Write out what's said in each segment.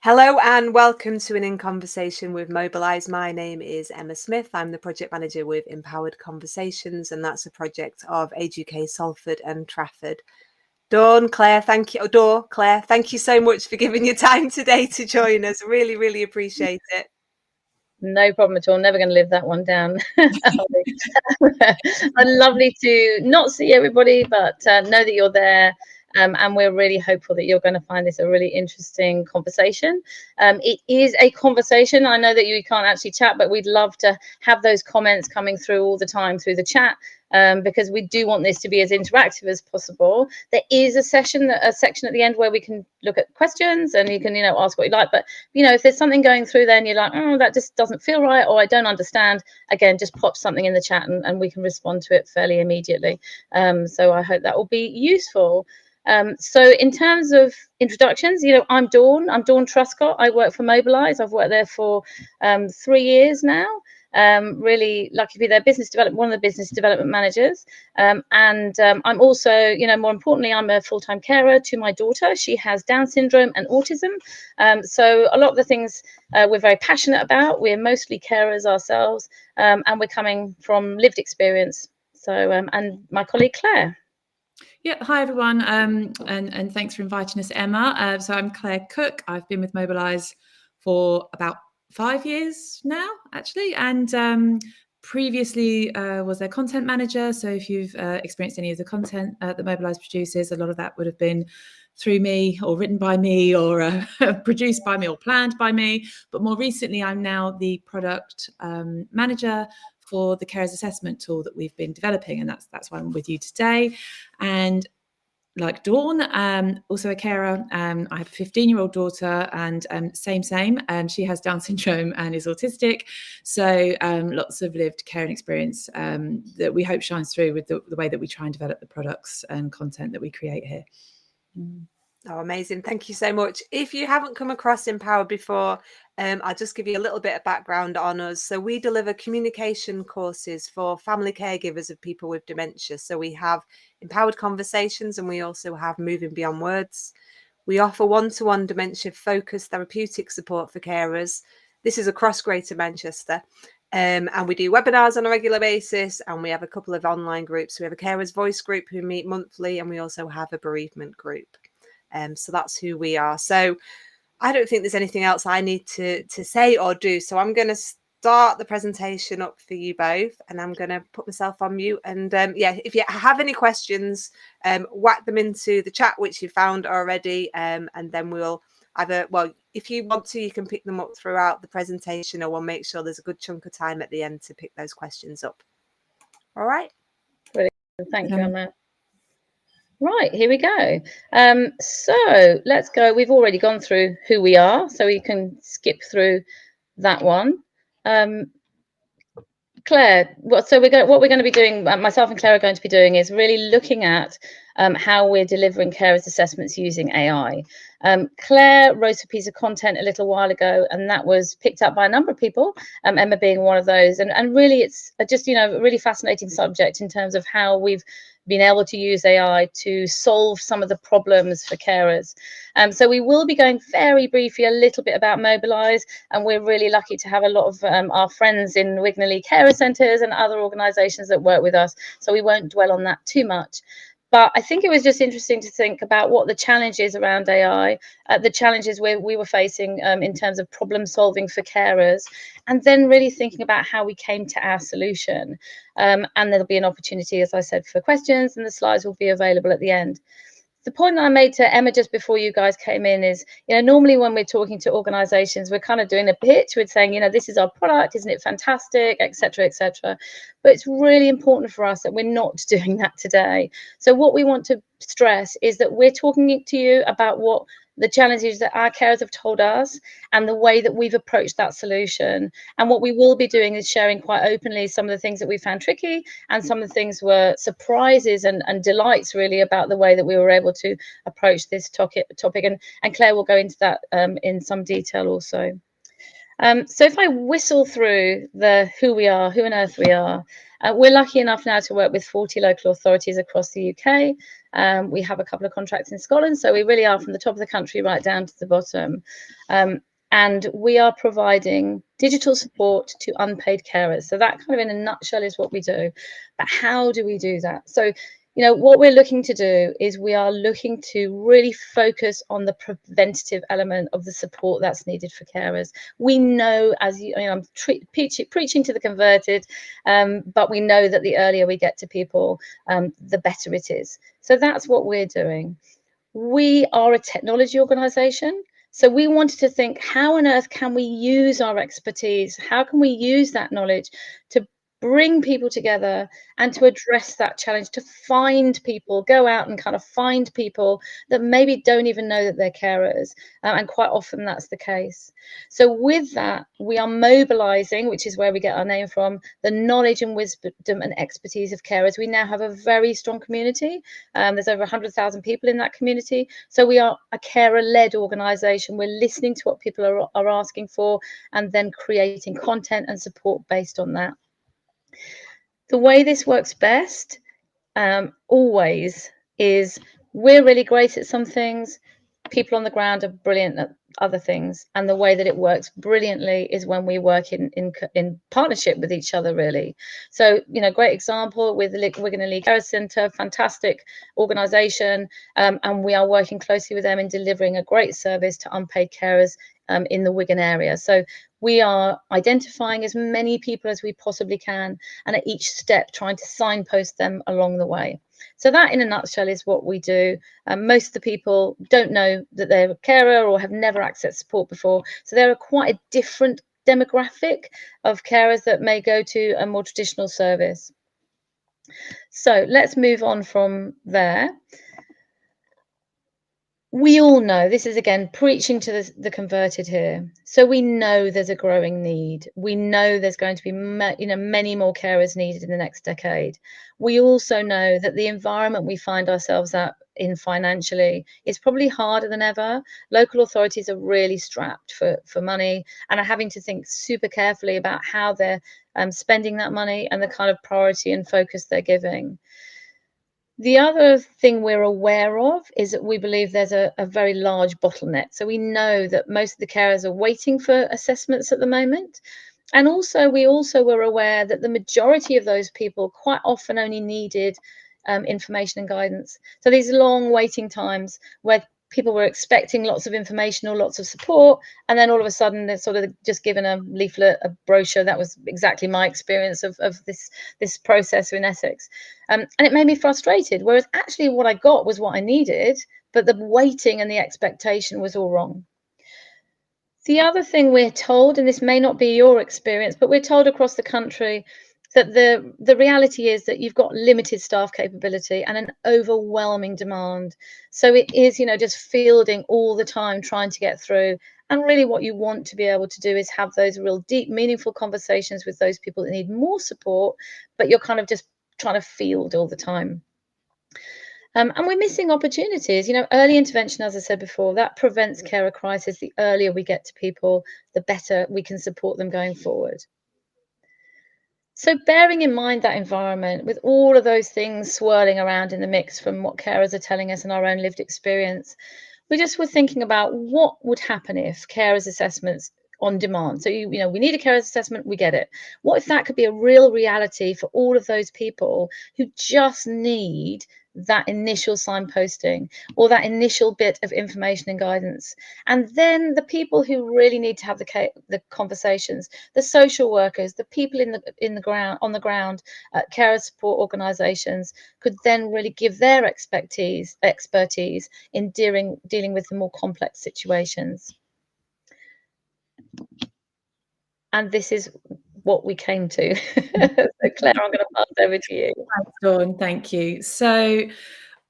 Hello and welcome to an In Conversation with Mobilise. My name is Emma Smith. I'm the project manager with Empowered Conversations, and that's a project of Age UK, Salford and Trafford. Claire, thank you so much for giving your time today to join us. Really, really appreciate it. No problem at all. Never going to live that one down. Lovely to not see everybody, but know that you're there. And we're really hopeful that you're going to find this a really interesting conversation. It is a conversation. I know that you can't actually chat, but we'd love to have those comments coming through all the time through the chat. Because we do want this to be as interactive as possible. There is a section at the end where we can look at questions and you can, ask what you like. But, if there's something going through there and you're like, oh, that just doesn't feel right, or I don't understand, again, just pop something in the chat and we can respond to it fairly immediately. So I hope that will be useful. So in terms of introductions, I'm Dawn Truscott. I work for Mobilise. I've worked there for 3 years now. Really lucky to be there, one of the business development managers. And I'm also, more importantly, I'm a full-time carer to my daughter. She has Down syndrome and autism. So a lot of the things we're very passionate about. We're mostly carers ourselves, and we're coming from lived experience. So, and my colleague Claire. Yeah, hi everyone, and thanks for inviting us, Emma. So I'm Claire Cook. I've been with Mobilise for about 5 years now, actually, and previously was their content manager. So if you've experienced any of the content that Mobilise produces, a lot of that would have been through me or written by me or produced by me or planned by me. But more recently, I'm now the product manager for the carers assessment tool that we've been developing, and that's why I'm with you today. And like Dawn, also a carer. I have a 15-year-old daughter, and same. She has Down syndrome and is autistic. So lots of lived care and experience that we hope shines through with the way that we try and develop the products and content that we create here. Oh, amazing. Thank you so much. If you haven't come across Empowered before, I'll just give you a little bit of background on us. So we deliver communication courses for family caregivers of people with dementia. So we have Empowered Conversations and we also have Moving Beyond Words. We offer one-to-one dementia-focused therapeutic support for carers. This is across Greater Manchester. And we do webinars on a regular basis, and we have a couple of online groups. We have a carers voice group who meet monthly, and we also have a bereavement group. So that's who we are. So I don't think there's anything else I need to say or do. So I'm going to start the presentation up for you both, and I'm going to put myself on mute. And if you have any questions, whack them into the chat, which you found already. And then we'll either, if you want to, you can pick them up throughout the presentation, or we'll make sure there's a good chunk of time at the end to pick those questions up. All right. Brilliant. Thank you, Emma. Right, here we go. So let's go. We've already gone through who we are, so we can skip through that one. Claire, what we're going to be doing, myself and Claire are going to be doing, is really looking at how we're delivering carers assessments using AI. Claire wrote a piece of content a little while ago, and that was picked up by a number of people, Emma being one of those. And really, it's just, a really fascinating subject in terms of how we've been able to use AI to solve some of the problems for carers. So we will be going very briefly a little bit about Mobilise, and we're really lucky to have a lot of our friends in Wignalley carer centres and other organisations that work with us. So we won't dwell on that too much. But I think it was just interesting to think about what the challenge is around AI, the challenges we were facing in terms of problem solving for carers, and then really thinking about how we came to our solution. And there'll be an opportunity, as I said, for questions, and the slides will be available at the end. The point that I made to Emma just before you guys came in is, normally when we're talking to organisations, we're kind of doing a pitch with saying, this is our product, isn't it fantastic, etc., etc. But it's really important for us that we're not doing that today. So what we want to stress is that we're talking to you about what the challenges that our carers have told us and the way that we've approached that solution. And what we will be doing is sharing quite openly some of the things that we found tricky, and some of the things were surprises and delights really about the way that we were able to approach this topic. And Claire will go into that in some detail also. So if I whistle through the who we are, who on earth we are, we're lucky enough now to work with 40 local authorities across the UK. We have a couple of contracts in Scotland, so we really are from the top of the country right down to the bottom. And we are providing digital support to unpaid carers. So that kind of in a nutshell is what we do. But how do we do that? So, you know, what we're looking to do is we are looking to really focus on the preventative element of the support that's needed for carers. We know, as you know, I'm preaching to the converted, but we know that the earlier we get to people, the better it is. So that's what we're doing. We are a technology organisation. So we wanted to think, how on earth can we use our expertise? How can we use that knowledge to bring people together and to address that challenge, to find people, go out and kind of find people that maybe don't even know that they're carers. And quite often that's the case. So with that, we are mobilising, which is where we get our name from, the knowledge and wisdom and expertise of carers. We now have a very strong community. There's over 100,000 people in that community. So we are a carer-led organisation. We're listening to what people are asking for and then creating content and support based on that. The way this works best always is we're really great at some things, people on the ground are brilliant at other things, and the way that it works brilliantly is when we work in partnership with each other, really. So, you know, great example with the Wigan and Leigh Care Centre, fantastic organisation, and we are working closely with them in delivering a great service to unpaid carers in the Wigan area. So we are identifying as many people as we possibly can, and at each step trying to signpost them along the way. So that in a nutshell is what we do. Most of the people don't know that they're a carer or have never accessed support before. So they're quite a different demographic of carers that may go to a more traditional service. So let's move on from there. We all know, this is again preaching to the converted here. So we know there's a growing need. We know there's going to be many more carers needed in the next decade. We also know that the environment we find ourselves in financially is probably harder than ever. Local authorities are really strapped for money and are having to think super carefully about how they're spending that money and the kind of priority and focus they're giving. The other thing we're aware of is that we believe there's a very large bottleneck. So we know that most of the carers are waiting for assessments at the moment. And also, we were aware that the majority of those people quite often only needed information and guidance. So these long waiting times where people were expecting lots of information or lots of support, and then all of a sudden they're sort of just given a leaflet, a brochure. That was exactly my experience of this process in Essex, and it made me frustrated, whereas actually what I got was what I needed, but the waiting and the expectation was all wrong. The other thing we're told, and this may not be your experience, but we're told across the country that the reality is that you've got limited staff capability and an overwhelming demand. So it is, you know, just fielding all the time, trying to get through. And really what you want to be able to do is have those real deep, meaningful conversations with those people that need more support, but you're kind of just trying to field all the time. And we're missing opportunities. You know, early intervention, as I said before, that prevents carer crisis. The earlier we get to people, the better we can support them going forward. So bearing in mind that environment, with all of those things swirling around in the mix from what carers are telling us and our own lived experience, we just were thinking about what would happen if carers assessments on demand. So, you know, we need a carers assessment, we get it. What if that could be a real reality for all of those people who just need that initial signposting or that initial bit of information and guidance? And then the people who really need to have the conversations, the social workers, the people on the ground, carer support organisations, could then really give their expertise in dealing with the more complex situations. And this is what we came to. So Claire, I'm going to pass over to you. Thanks, Dawn. Thank you. So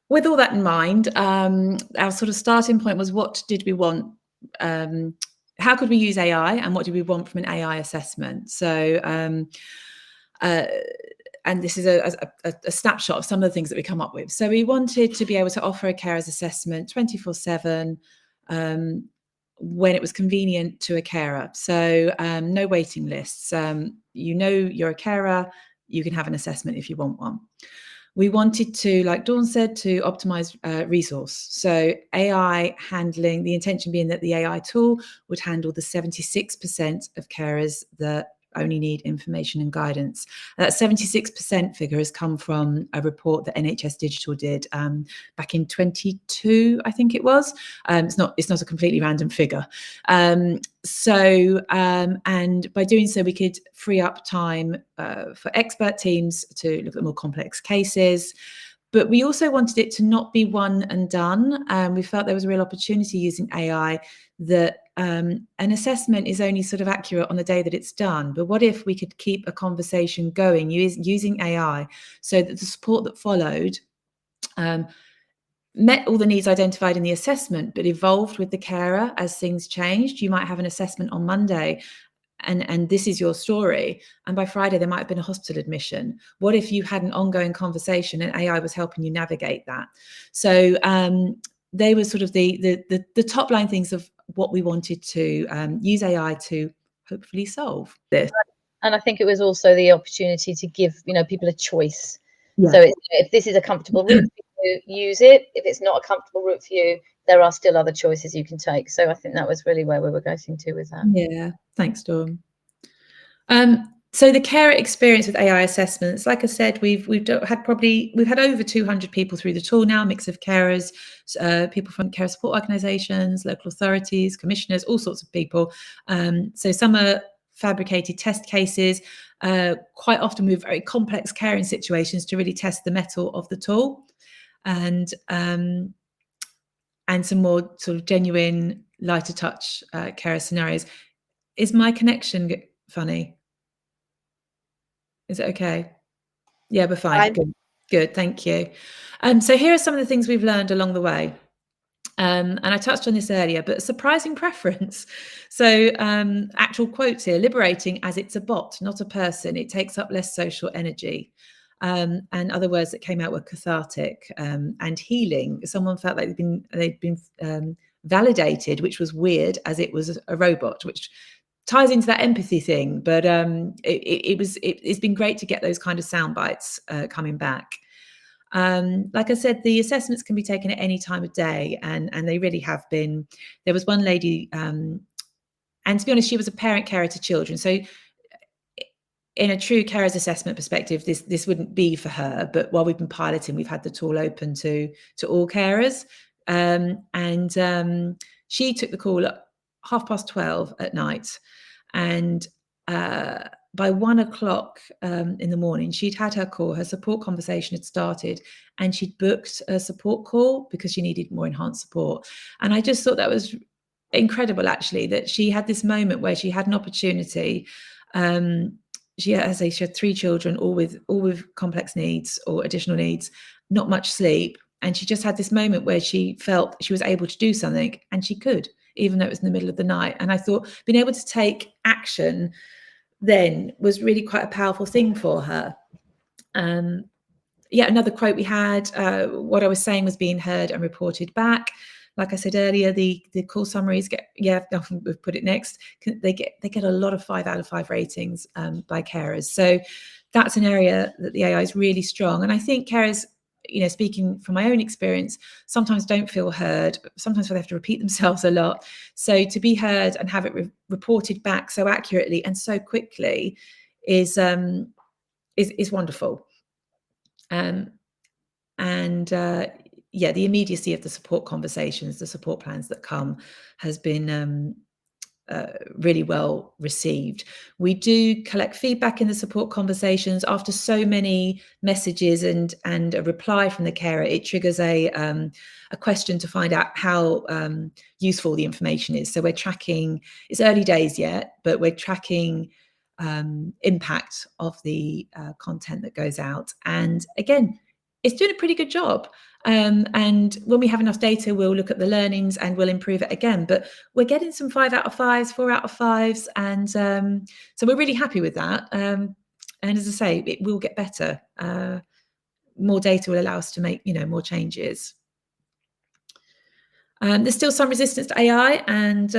with all that in mind, our sort of starting point was, what did we want? How could we use AI, and what do we want from an AI assessment? So, and this is a snapshot of some of the things that we come up with. So we wanted to be able to offer a carers assessment 24/7, when it was convenient to a carer. So no waiting lists. You know you're a carer, you can have an assessment if you want one. We wanted to, like Dawn said, to optimize resource. So AI handling, the intention being that the AI tool would handle the 76% of carers that only need information and guidance. That 76% figure has come from a report that NHS Digital did back in 22, I think it was. It's not a completely random figure. And by doing so, we could free up time for expert teams to look at more complex cases. But we also wanted it to not be one and done. We felt there was a real opportunity using AI that an assessment is only sort of accurate on the day that it's done. But what if we could keep a conversation going using AI so that the support that followed met all the needs identified in the assessment, but evolved with the carer as things changed? You might have an assessment on Monday, and this is your story, and by Friday there might have been a hospital admission. What if you had an ongoing conversation and AI was helping you navigate that? So they were sort of the top line things of what we wanted to use AI to hopefully solve this. And I think it was also the opportunity to give people a choice. Yeah. So if this is a comfortable route for you, use it. If it's not a comfortable route for you, there are still other choices you can take. So I think that was really where we were going to with that. Yeah, thanks, Dawn. So the carer experience with AI assessments, like I said, we've had over 200 people through the tool now, a mix of carers, people from carer support organisations, local authorities, commissioners, all sorts of people. So some are fabricated test cases. Quite often with very complex caring situations to really test the mettle of the tool, and some more sort of genuine, lighter touch carer scenarios. Is my connection funny? Is it okay? Yeah, we're fine. Good, thank you. So here are some of the things we've learned along the way. And I touched on this earlier, but a surprising preference. So actual quotes here: liberating as it's a bot, not a person. It takes up less social energy. And other words that came out were cathartic and healing. Someone felt like they'd been validated, which was weird, as it was a robot, which ties into that empathy thing. But it's been great to get those kind of sound bites coming back. Like I said, the assessments can be taken at any time of day, and they really have been. There was one lady, and to be honest, she was a parent carer to children. So in a true carers assessment perspective, this wouldn't be for her. But while we've been piloting, we've had the tool open to all carers. And she took the call at 12:30 at night. And by 1 o'clock in the morning, she'd had her call, her support conversation had started, and she'd booked a support call because she needed more enhanced support. And I just thought that was incredible, actually, that she had this moment where she had an opportunity. She had 3 children, all with complex needs or additional needs, not much sleep. And she just had this moment where she felt she was able to do something, and she could, even though it was in the middle of the night. And I thought being able to take action then was really quite a powerful thing for her. Another quote we had, what I was saying was being heard and reported back. Like I said earlier, the call summaries we've put it next. They get a lot of 5 out of 5 ratings by carers. So that's an area that the AI is really strong. And I think carers, speaking from my own experience, sometimes don't feel heard. Sometimes they have to repeat themselves a lot. So to be heard and have it reported back so accurately and so quickly is wonderful. The immediacy of the support conversations, the support plans that come, has been really well received. We do collect feedback in the support conversations. After so many messages and a reply from the carer, it triggers a question to find out how useful the information is. So we're tracking, it's early days yet, but we're tracking impact of the content that goes out. And again, it's doing a pretty good job. And when we have enough data, we'll look at the learnings and we'll improve it again. But we're getting some 5 out of 5s, 4 out of 5s. And so we're really happy with that. And as I say, it will get better. More data will allow us to make, more changes. There's still some resistance to AI, and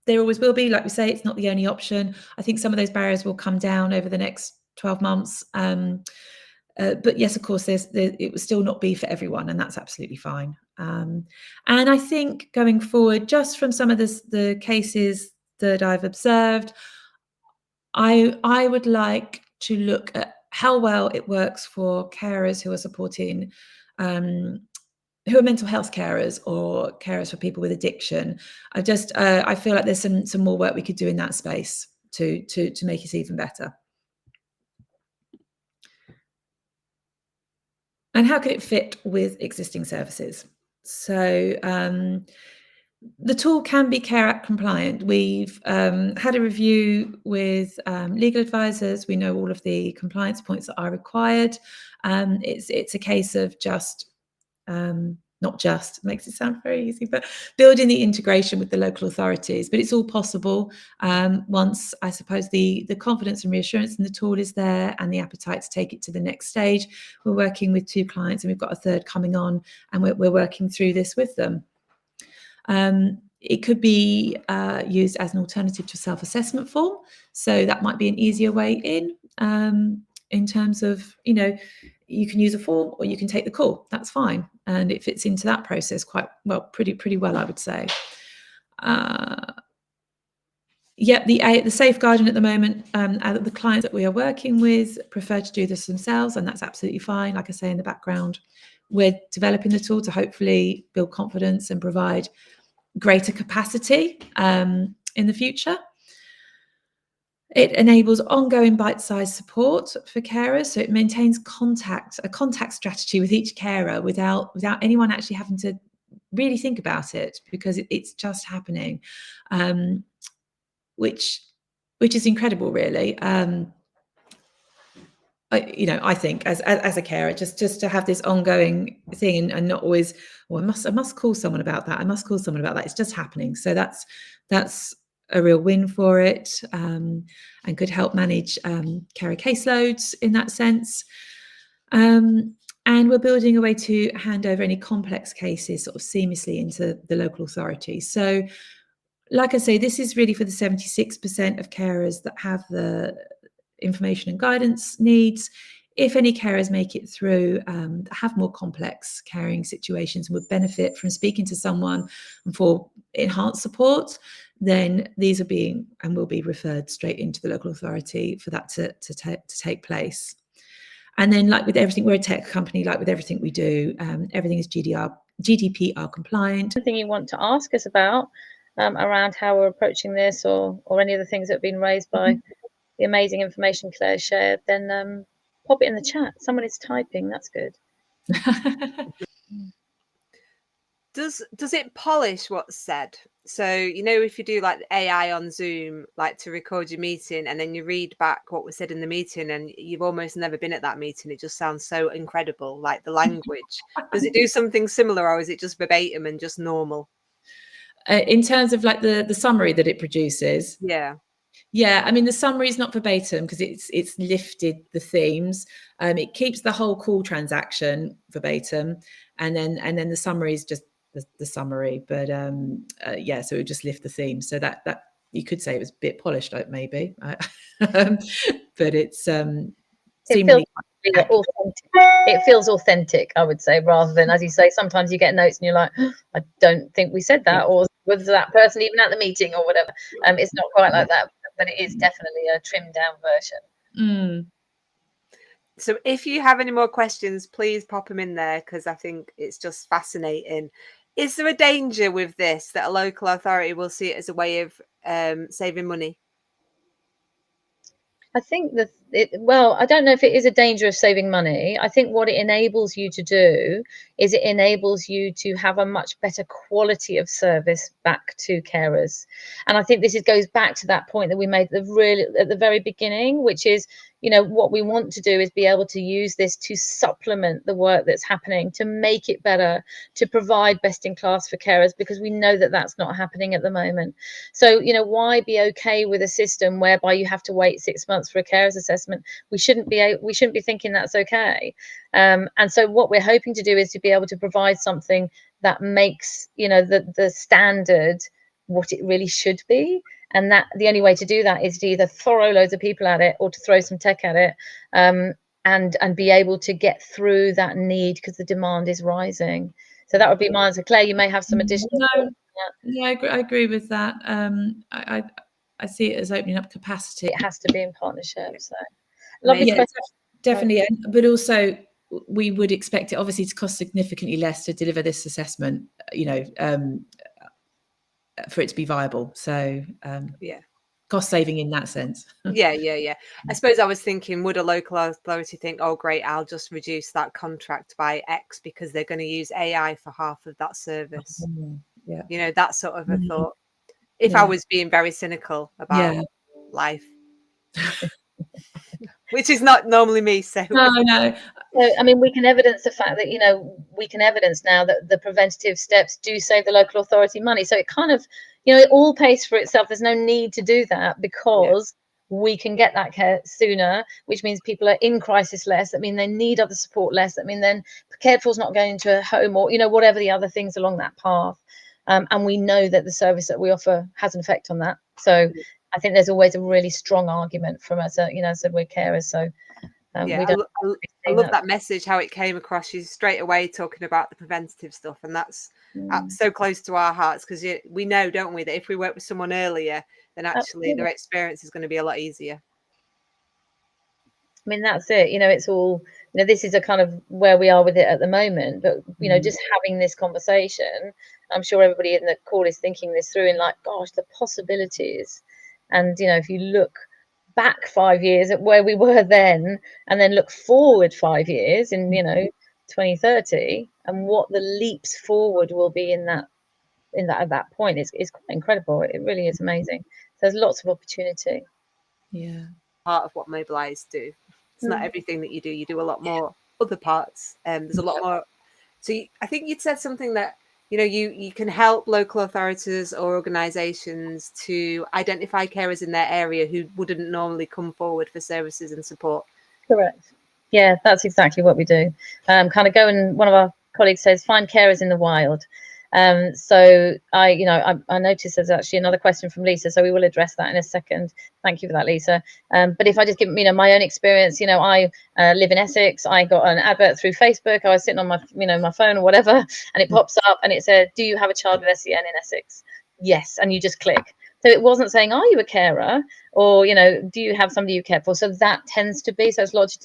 there always will be. Like we say, it's not the only option. I think some of those barriers will come down over the next 12 months. But yes, of course, it will still not be for everyone, and that's absolutely fine. And I think going forward, just from some of the cases that I've observed, I would like to look at how well it works for carers who are supporting, who are mental health carers or carers for people with addiction. I feel like there's some more work we could do in that space to make it even better. And how could it fit with existing services? So the tool can be Care Act compliant. We've had a review with legal advisors. We know all of the compliance points that are required. It's a case of just, not just, makes it sound very easy, but building the integration with the local authorities. But it's all possible once, I suppose, the confidence and reassurance in the tool is there and the appetite to take it to the next stage. We're working with 2 clients, and we've got a third coming on, and we're working through this with them. It could be used as an alternative to self-assessment form. So that might be an easier way in terms of, you can use a form or you can take the call. That's fine. And it fits into that process quite well, pretty well, I would say. The safeguarding at the moment, the clients that we are working with prefer to do this themselves, and that's absolutely fine. Like I say, in the background, we're developing the tool to hopefully build confidence and provide greater capacity in the future. It enables ongoing bite-sized support for carers, so it maintains a contact strategy with each carer without anyone actually having to really think about it, because it's just happening, which is incredible, really. I think as a carer, just to have this ongoing thing and not always, I must call someone about that. I must call someone about that. It's just happening. So that's a real win for it, and could help manage carer caseloads in that sense. And we're building a way to hand over any complex cases sort of seamlessly into the local authority. So, like I say, this is really for the 76% of carers that have the information and guidance needs. If any carers make it through, have more complex caring situations and would benefit from speaking to someone for enhanced support, then these are being and will be referred straight into the local authority for that to take place. And then, like with everything, we're a tech company, like with everything we do, everything is GDPR compliant. Anything you want to ask us about around how we're approaching this, or any of the things that have been raised by the amazing information Claire shared, then pop it in the chat. Someone is typing. That's good. Does it polish what's said? So, if you do like AI on Zoom, like to record your meeting, and then you read back what was said in the meeting, and you've almost never been at that meeting, it just sounds so incredible, like the language. Does it do something similar, or is it just verbatim and just normal? In terms of like the summary that it produces? Yeah, I mean, the summary is not verbatim because it's lifted the themes. It keeps the whole call transaction verbatim, and then the summary is just the summary. But so it would just lift the theme. So that you could say it was a bit polished, like maybe, but it's seemingly authentic. It feels authentic, I would say, rather than, as you say, sometimes you get notes and you're like, I don't think we said that, or was that person even at the meeting or whatever. It's not quite like that, but it is definitely a trimmed down version. So if you have any more questions, please pop them in there, because I think it's just fascinating. Is there a danger with this, that a local authority will see it as a way of saving money? I think I don't know if it is a danger of saving money. I think what it enables you to do is it enables you to have a much better quality of service back to carers. And I think this goes back to that point that we made at the very beginning, which is, what we want to do is be able to use this to supplement the work that's happening, to make it better, to provide best in class for carers, because we know that that's not happening at the moment. So, why be okay with a system whereby you have to wait 6 months for a carers assessment assessment, we shouldn't be thinking that's okay. And so what we're hoping to do is to be able to provide something that makes, you know, the standard what it really should be. And that the only way to do that is to either throw loads of people at it or to throw some tech at it, and be able to get through that need, because the demand is rising. So that would be mine. So Claire, you may have some additional thoughts. Yeah, I agree with that. I see it as opening up capacity. It has to be in partnership. So lovely Amazing. question. Definitely, but also we would expect it obviously to cost significantly less to deliver this assessment, you know, for it to be viable. So Yeah. Cost saving in that sense. Yeah. I suppose I was thinking, would a local authority think, oh, great, I'll just reduce that contract by X because they're going to use AI for half of that service? Yeah. You know, that sort of a thought. If I was being very cynical about life, which is not normally me. So no. So, I mean, we can evidence the fact that, you know, we can evidence now that the preventative steps do save the local authority money. So it kind of, you know, it all pays for itself. There's no need to do that because we can get that care sooner, which means people are in crisis less. That means they need other support less. That means then cared for is not going into a home, or, you know, whatever the other things along that path. And we know that the service that we offer has an effect on that. So I think there's always a really strong argument from us, you know, as I said, we're carers. So yeah, I love that message, how it came across. She's straight away talking about the preventative stuff, and that's so close to our hearts, because we know, don't we, that if we work with someone earlier, then actually their experience is going to be a lot easier. I mean, that's it. You know, it's all, you know, this is a kind of where we are with it at the moment. But, you know, just having this conversation, I'm sure everybody in the call is thinking this through, and like, gosh, the possibilities. And, you know, if you look back 5 years at where we were then, and then look forward 5 years in, you know, 2030, and what the leaps forward will be in that at that point is quite incredible. It really is amazing. So there's lots of opportunity. Yeah. Part of what Mobilise do. It's not everything that you do. You do a lot more other parts. There's a lot more. So I think you'd said something that, you know, you can help local authorities or organisations to identify carers in their area who wouldn't normally come forward for services and support. Correct. Yeah, that's exactly what we do. Kind of go, and one of our colleagues says, find carers in the wild. So I noticed there's actually another question from Lisa, so we will address that in a second. Thank you for that, Lisa. But if I just give, you know, my own experience, you know, I live in Essex. I got an advert through Facebook. I was sitting on my, you know, my phone or whatever, and it pops up and it said, do you have a child with SEN in Essex? Yes. And you just click. So it wasn't saying, are you a carer? Or, you know, do you have somebody you care for? So that tends to be, so it's lots of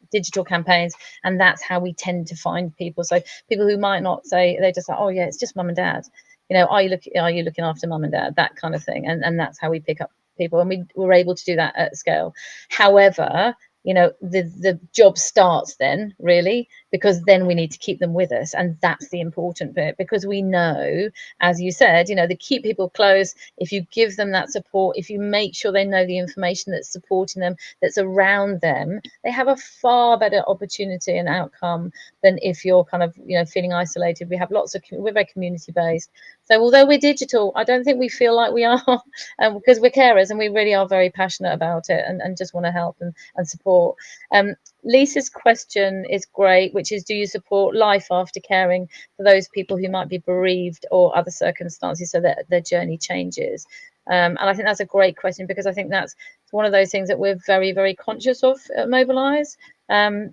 digital campaigns, and that's how we tend to find people. So people who might not say, they just like, oh yeah, it's just mum and dad. You know, are you looking after mum and dad? That kind of thing. And that's how we pick up people, and we were able to do that at scale. However, you know, the job starts then, really, because then we need to keep them with us, and that's the important bit, because we know, as you said, you know, to keep people close, if you give them that support, if you make sure they know the information that's supporting them, that's around them, they have a far better opportunity and outcome than if you're kind of, you know, feeling isolated. We have we're very community based. So although we're digital, I don't think we feel like we are, because we're carers and we really are very passionate about it, and just want to help and support. Lisa's question is great, which is, do you support life after caring for those people who might be bereaved or other circumstances so that their journey changes? And I think that's a great question, because I think that's one of those things that we're very, very conscious of at Mobilise,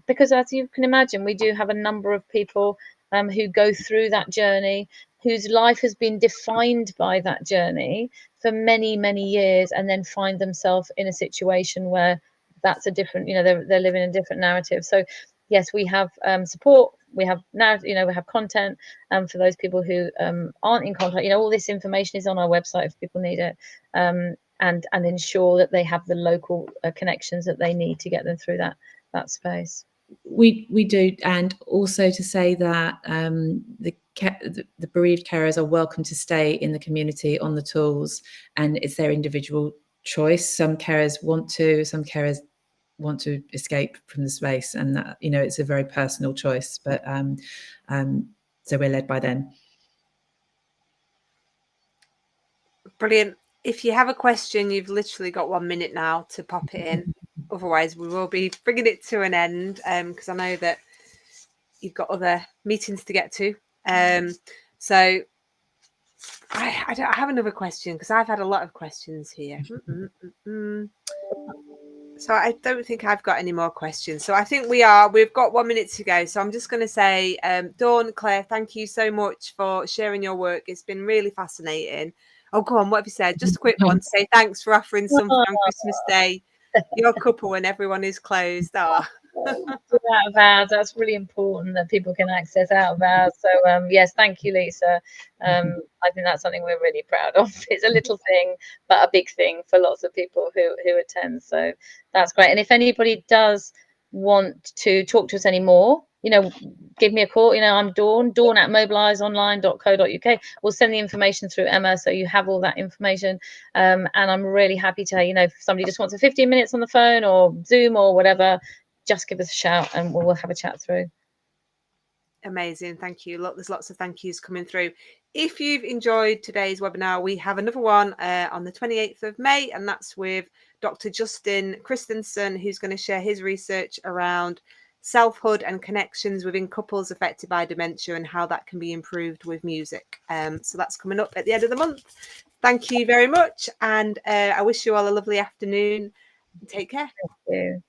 because as you can imagine, we do have a number of people who go through that journey, whose life has been defined by that journey for many, many years, and then find themselves in a situation where that's a different, you know, they're living a different narrative. So yes, we have support, we have now, you know, we have content for those people who aren't in contact. You know, all this information is on our website if people need it, and ensure that they have the local connections that they need to get them through that space. We do, and also to say that the bereaved carers are welcome to stay in the community on the tools, and it's their individual choice. Some carers want to, some carers want to escape from the space, and that, you know, it's a very personal choice, but so we're led by them. Brilliant. If you have a question, you've literally got 1 minute now to pop it in. otherwise we will be bringing it to an end, because I know that you've got other meetings to get to. So I have another question, because I've had a lot of questions here. So I don't think I've got any more questions. So I think we've got 1 minute to go. So I'm just going to say, Dawn, Claire, thank you so much for sharing your work. It's been really fascinating. Oh, go on. What have you said? Just a quick one to say thanks for offering something on Christmas Day. Your couple when everyone is closed. Out of hours, that's really important that people can access out of hours. So yes, thank you, Lisa. I think that's something we're really proud of. It's a little thing, but a big thing for lots of people who attend. So that's great. And if anybody does want to talk to us anymore, give me a call. I'm Dawn at mobiliseonline.co.uk. We'll send the information through Emma, so you have all that information. And I'm really happy to, if somebody just wants a 15 minutes on the phone or Zoom or whatever, just give us a shout and we'll have a chat through. Amazing. Thank you. Look, there's lots of thank yous coming through. If you've enjoyed today's webinar, we have another one on the 28th of May, and that's with Dr. Justin Christensen, who's going to share his research around selfhood and connections within couples affected by dementia and how that can be improved with music. So that's coming up at the end of the month. Thank you very much. And I wish you all a lovely afternoon. Take care. Thank you.